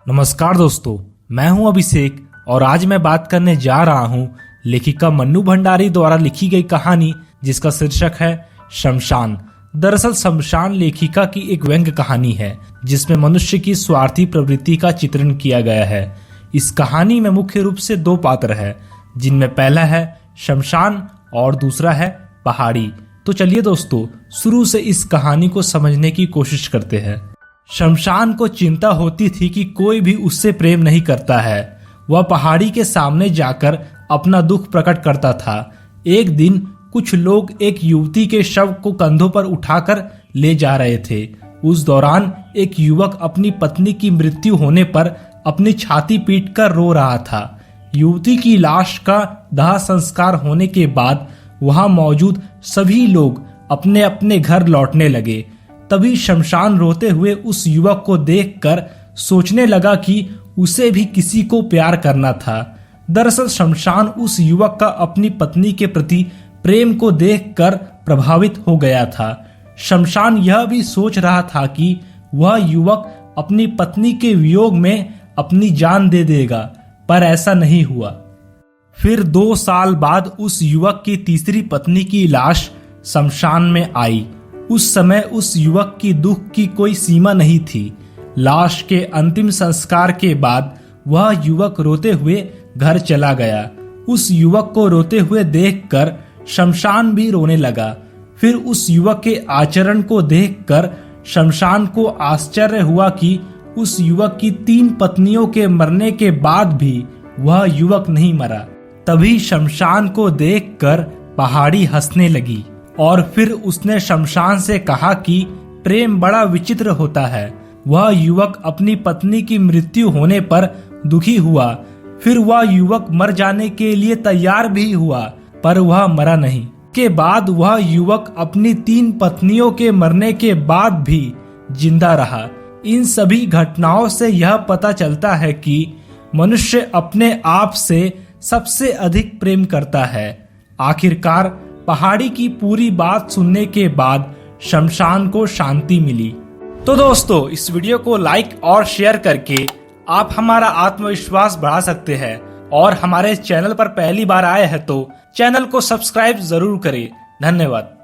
नमस्कार दोस्तों, मैं हूं अभिषेक और आज मैं बात करने जा रहा हूं लेखिका मन्नू भंडारी द्वारा लिखी गई कहानी जिसका शीर्षक है शमशान। दरअसल शमशान लेखिका की एक व्यंग्य कहानी है जिसमें मनुष्य की स्वार्थी प्रवृत्ति का चित्रण किया गया है। इस कहानी में मुख्य रूप से दो पात्र हैं, जिनमें पहला है शमशान और दूसरा है पहाड़ी। तो चलिए दोस्तों, शुरू से इस कहानी को समझने की कोशिश करते हैं। शमशान को चिंता होती थी कि कोई भी उससे प्रेम नहीं करता है। वह पहाड़ी के सामने जाकर अपना दुख प्रकट करता था। एक दिन कुछ लोग एक युवती के शव को कंधों पर उठाकर ले जा रहे थे। उस दौरान एक युवक अपनी पत्नी की मृत्यु होने पर अपनी छाती पीटकर रो रहा था। युवती की लाश का दाह संस्कार होने के बाद वहां मौजूद सभी लोग अपने अपने घर लौटने लगे। तभी शमशान रोते हुए उस युवक को देखकर सोचने लगा कि उसे भी किसी को प्यार करना था। दरअसल शमशान उस युवक का अपनी पत्नी के प्रति प्रेम को देखकर प्रभावित हो गया था। शमशान यह भी सोच रहा था कि वह युवक अपनी पत्नी के वियोग में अपनी जान दे देगा, पर ऐसा नहीं हुआ। फिर 2 साल बाद उस युवक की तीसरी पत्नी की लाश शमशान में आई। उस समय उस युवक की दुख की कोई सीमा नहीं थी। लाश के अंतिम संस्कार के बाद वह युवक रोते हुए घर चला गया। उस युवक को रोते हुए देखकर शमशान भी रोने लगा। फिर उस युवक के आचरण को देखकर शमशान को आश्चर्य हुआ कि उस युवक की 3 पत्नियों के मरने के बाद भी वह युवक नहीं मरा। तभी शमशान को देखकर पहाड़ी हंसने लगी और फिर उसने शमशान से कहा कि प्रेम बड़ा विचित्र होता है। वह युवक अपनी पत्नी की मृत्यु होने पर दुखी हुआ। फिर वह युवक मर जाने के लिए तैयार भी हुआ, पर वह मरा नहीं। के बाद वह युवक अपनी 3 पत्नियों के मरने के बाद भी जिंदा रहा। इन सभी घटनाओं से यह पता चलता है कि मनुष्य अपने आप से सबसे अधिक प्रेम करता है। आखिरकार पहाड़ी की पूरी बात सुनने के बाद शमशान को शांति मिली। तो दोस्तों, इस वीडियो को लाइक और शेयर करके आप हमारा आत्मविश्वास बढ़ा सकते हैं और हमारे चैनल पर पहली बार आए हैं तो चैनल को सब्सक्राइब जरूर करें। धन्यवाद।